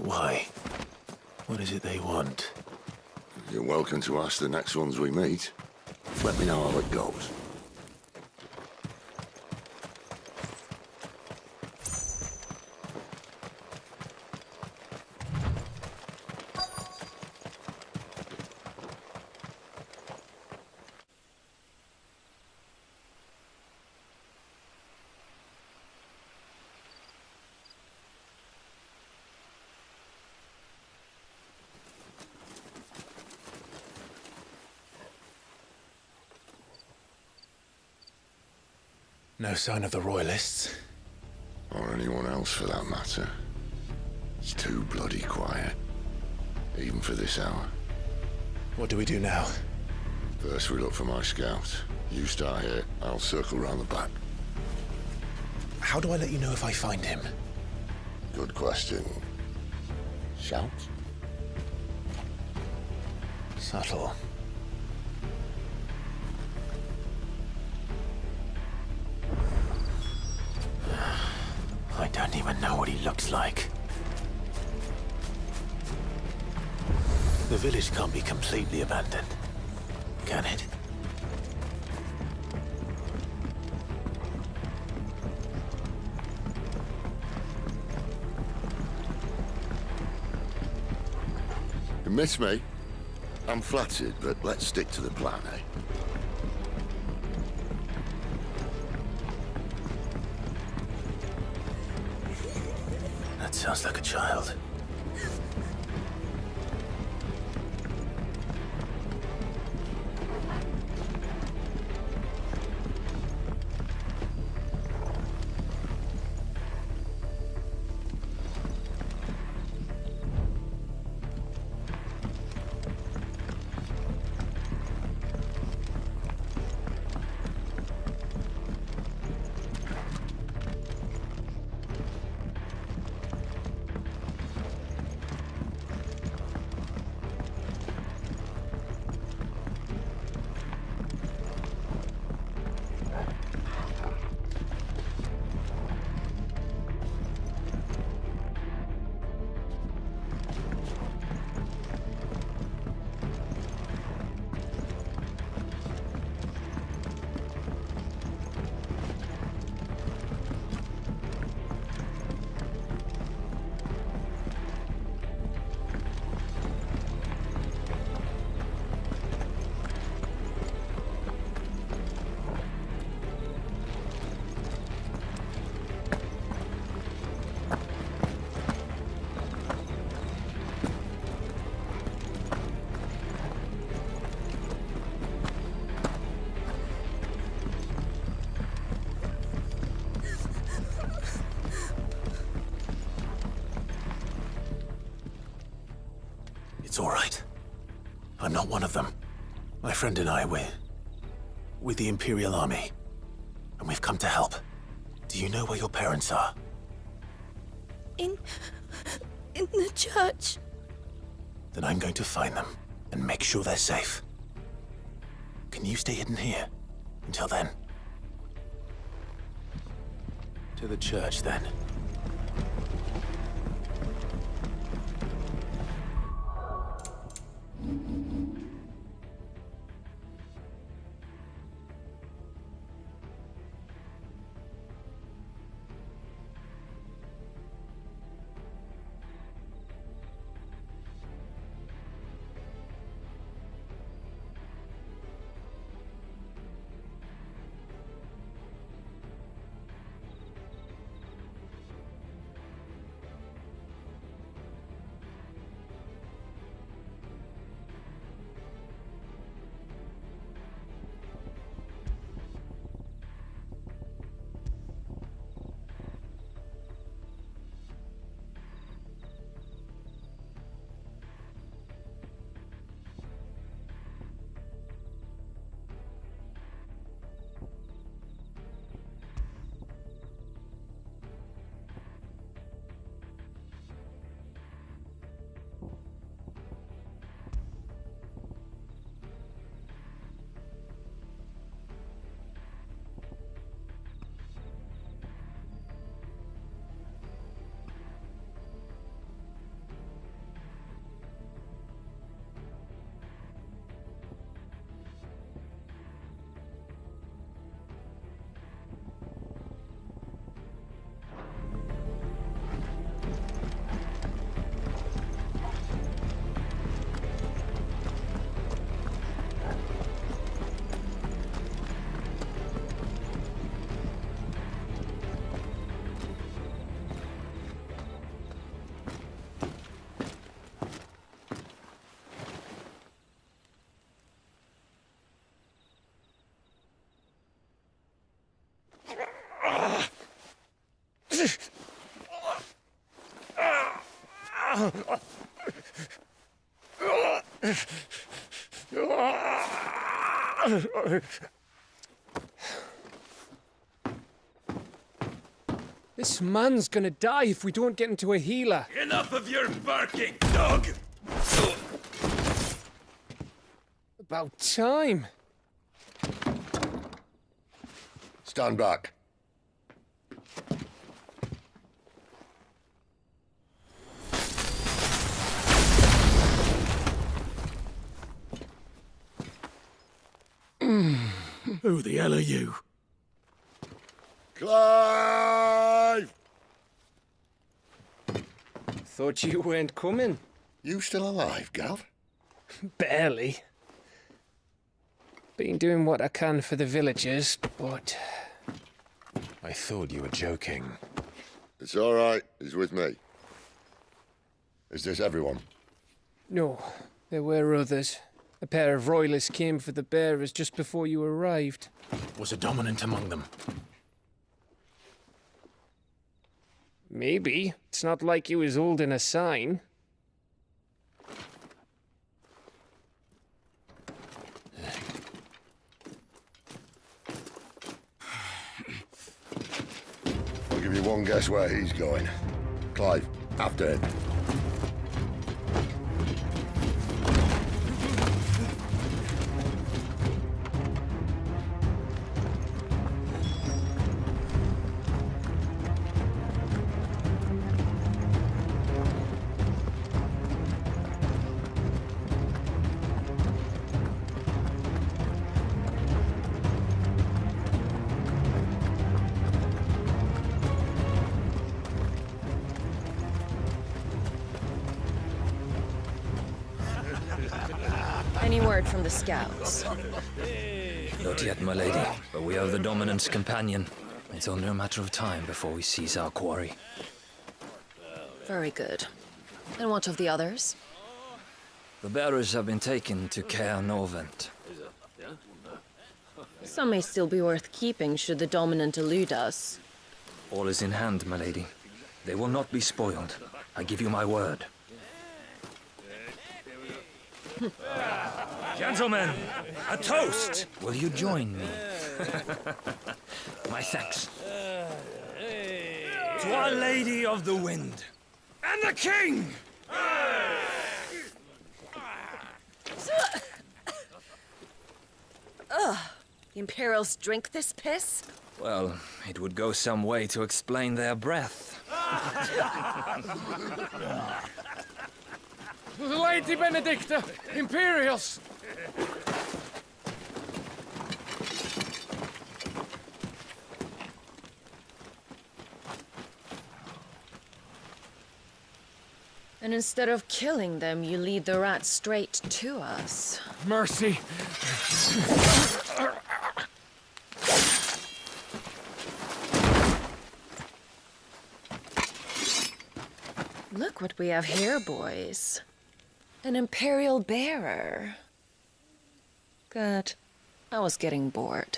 But why? What is it they want? You're welcome to ask the next ones we meet. Let me know how it goes. No sign of the Royalists. Or anyone else for that matter. It's too bloody quiet. Even for this hour. What do we do now? First we look for my scout. You start here, I'll circle round the back. How do I let you know if I find him? Good question. Shout? Subtle. I don't even know what he looks like. The village can't be completely abandoned, can it? You miss me? I'm flattered, but let's stick to the plan, eh? That sounds like a child. It's all right. I'm not one of them. My friend and I, we're with the Imperial Army. And we've come to help. Do you know where your parents are? In the church. Then I'm going to find them and make sure they're safe. Can you stay hidden here until then? To the church, then. This man's gonna die if we don't get into a healer. Enough of your barking, dog! About time. Stand back. Who the hell are you? Clive! Thought you weren't coming. You still alive, Gav? Barely. Been doing what I can for the villagers, but... I thought you were joking. It's all right. He's with me. Is this everyone? No, there were others. A pair of royalists came for the bearers just before you arrived. Was a dominant among them? Maybe. It's not like he was holding a sign. I'll give you one guess where he's going. Clive, after him. Any word from the scouts? Not yet, my lady, but we have the dominant's companion. It's only a matter of time before we seize our quarry. Very good. And what of the others? The bearers have been taken to Caer Novent. Some may still be worth keeping should the dominant elude us. All is in hand, my lady. They will not be spoiled. I give you my word. Gentlemen, a toast! Will you join me? My thanks. To Our Lady of the Wind. And the King! Ugh. The Imperials drink this piss? Well, it would go some way to explain their breath. Lady Benedicta! Imperials! And instead of killing them, you lead the rats straight to us. Mercy! Look what we have here, boys. An Imperial bearer. Good. I was getting bored.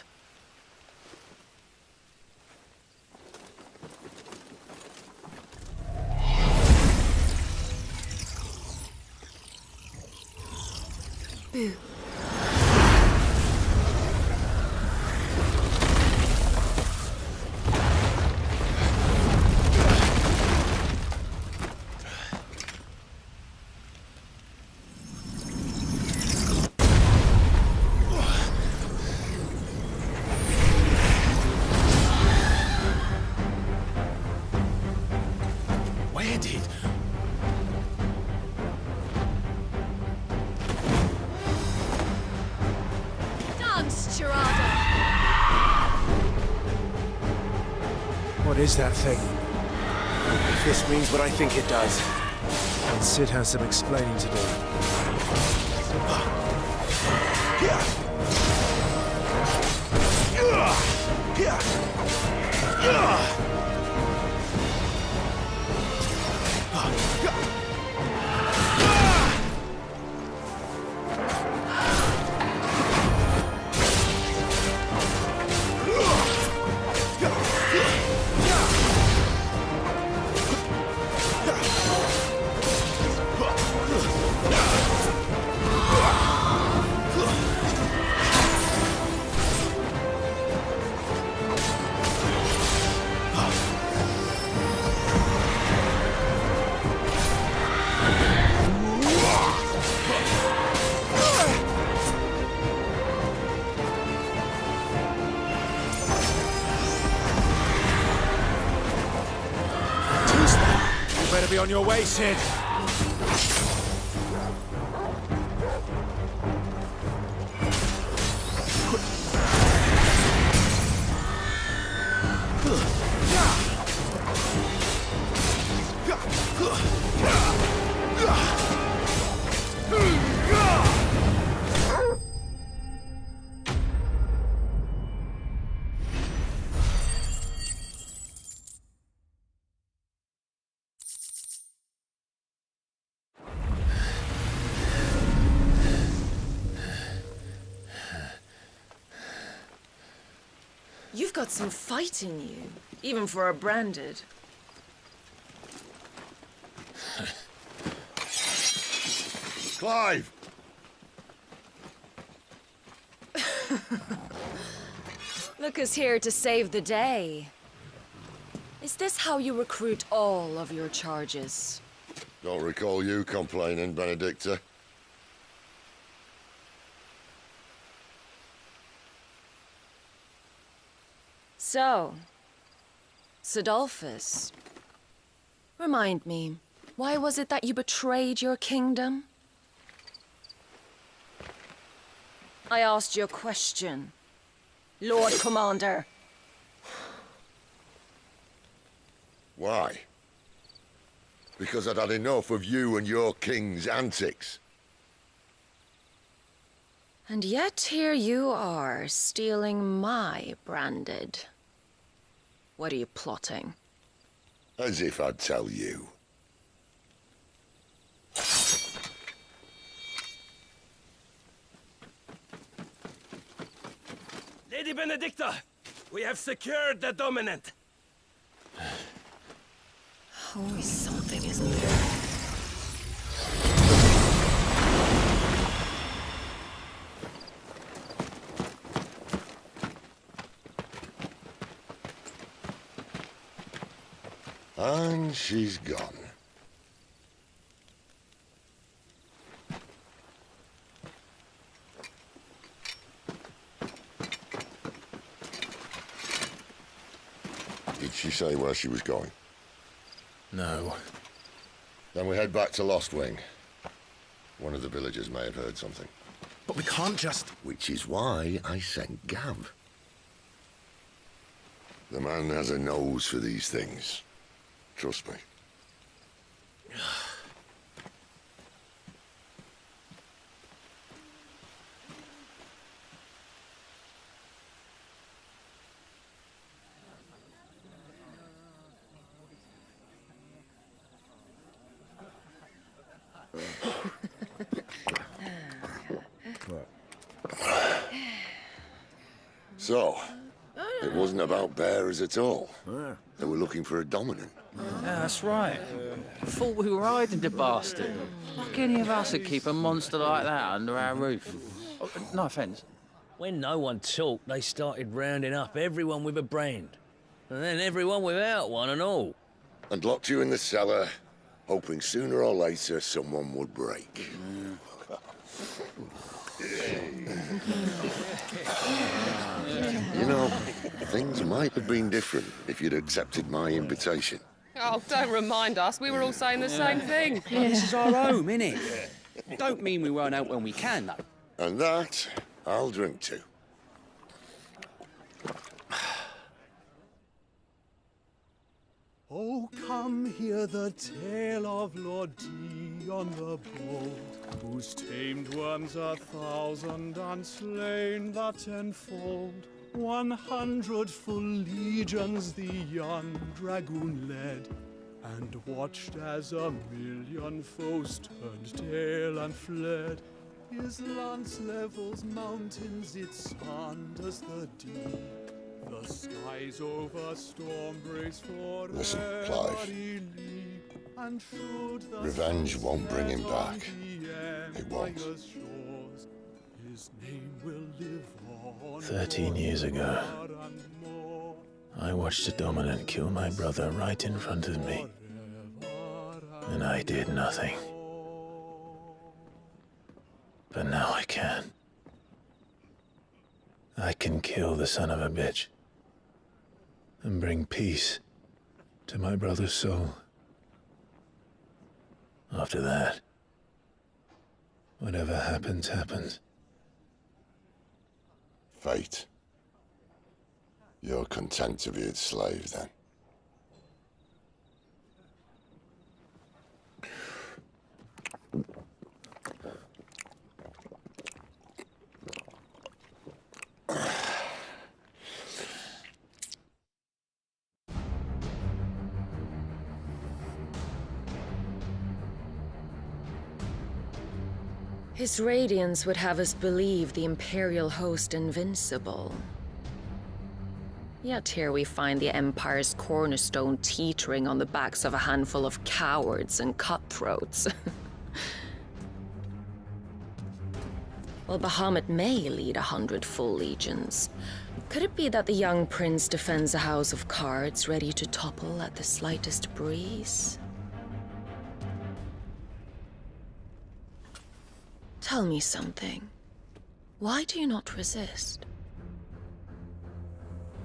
Boo. Where did... Dance, Charada! What is that thing? If this means what I think it does, then Sid has some explaining to do. better be on your way, Sid. You've got some fight in you, even for a branded. Clive! Look who's here to save the day. Is this how you recruit all of your charges? Don't recall you complaining, Benedicta. So, Sidolphus, remind me, why was it that you betrayed your kingdom? I asked you a question, Lord Commander. Why? Because I'd had enough of you and your king's antics. And yet here you are, stealing my branded. What are you plotting? As if I'd tell you. Lady Benedicta, we have secured the dominant. Always something, isn't there? And she's gone. Did she say where she was going? No. Then we head back to Lost Wing. One of the villagers may have heard something. But we can't just... Which is why I sent Gav. The man has a nose for these things. Trust me. So, it wasn't about bearers at all. They were looking for a dominant. Yeah, that's right. Thought we were hiding the bastard. Like any of us would keep a monster like that under our roof. Oh, no offence. When no one talked, they started rounding up everyone with a brand. And then everyone without one and all. And locked you in the cellar, hoping sooner or later someone would break. You know, things might have been different if you'd accepted my invitation. Oh, don't remind us. We were all saying the same thing. This is our home, innit? Don't mean we won't out when we can, though. And that, I'll drink to. Oh, come hear the tale of Lord Dion the Bold, whose tamed worms 1,000 and slain the tenfold. 100 full legions the young dragoon led, and watched as 1,000,000 foes turned tail and fled. His lance levels mountains, it spanned as the deep. The skies over storm brace for Listen, Clive. Revenge won't bring him back. It won't. His name will live on 13 years ago, I watched a dominant kill my brother right in front of me. And I did nothing. But now I can. I can kill the son of a bitch and bring peace to my brother's soul. After that, whatever happens, happens. Fate. You're content to be its slave, then? His radiance would have us believe the Imperial host invincible. Yet here we find the Empire's cornerstone teetering on the backs of a handful of cowards and cutthroats. While Bahamut may lead 100 full legions, could it be that the young prince defends a house of cards ready to topple at the slightest breeze? Tell me something. Why do you not resist?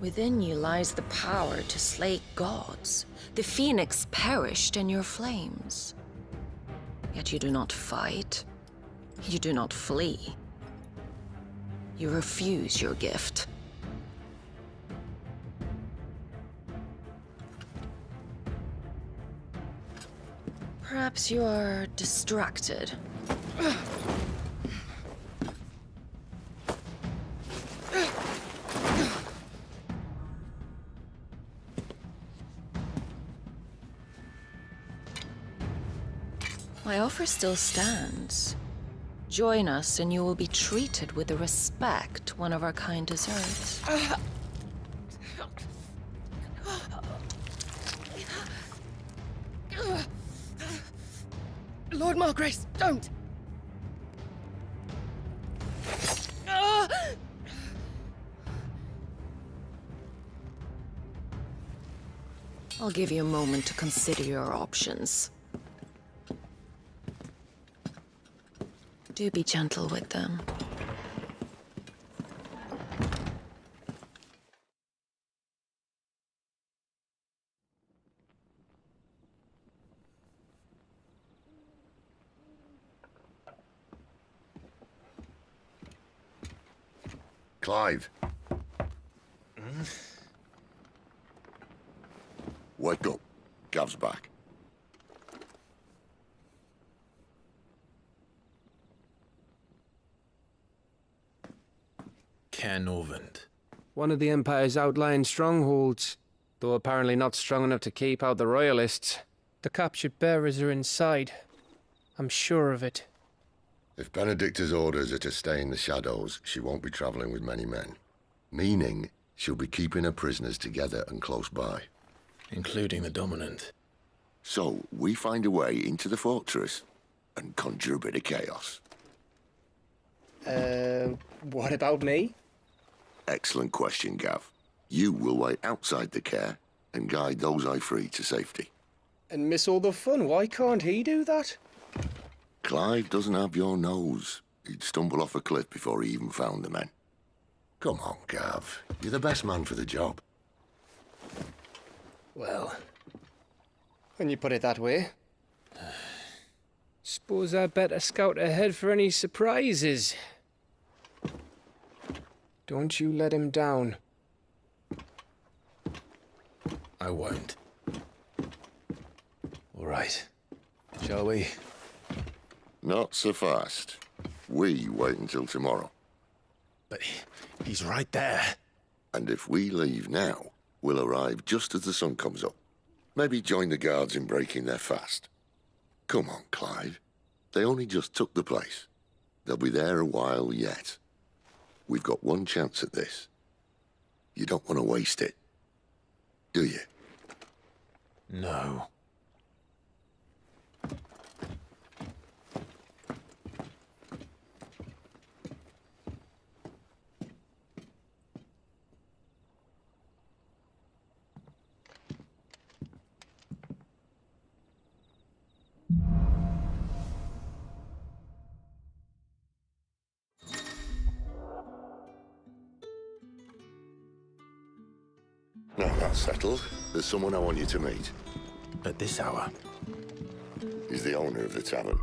Within you lies the power to slay gods. The phoenix perished in your flames. Yet you do not fight. You do not flee. You refuse your gift. Perhaps you are distracted. My offer still stands. Join us and you will be treated with the respect one of our kind deserves. Lord Margrace, don't! I'll give you a moment to consider your options. Do be gentle with them. Clive. Wake up. Gav's back. Canovant. One of the Empire's outlying strongholds, though apparently not strong enough to keep out the Royalists. The captured bearers are inside. I'm sure of it. If Benedicta's orders are to stay in the shadows, she won't be traveling with many men. Meaning, she'll be keeping her prisoners together and close by. Including the Dominant. So, we find a way into the fortress and conjure a bit of chaos. What about me? Excellent question, Gav. You will wait outside the care and guide those I free to safety. And miss all the fun. Why can't he do that? Clive doesn't have your nose. He'd stumble off a cliff before he even found the men. Come on, Gav. You're the best man for the job. Well, when you put it that way. Suppose I'd better scout ahead for any surprises. Don't you let him down. I won't. All right. Shall we? Not so fast. We wait until tomorrow. But he's right there. And if we leave now, we'll arrive just as the sun comes up. Maybe join the guards in breaking their fast. Come on, Clive. They only just took the place. They'll be there a while yet. We've got one chance at this. You don't want to waste it, do you? No. Now that's settled. There's someone I want you to meet. At this hour? He's the owner of the tavern.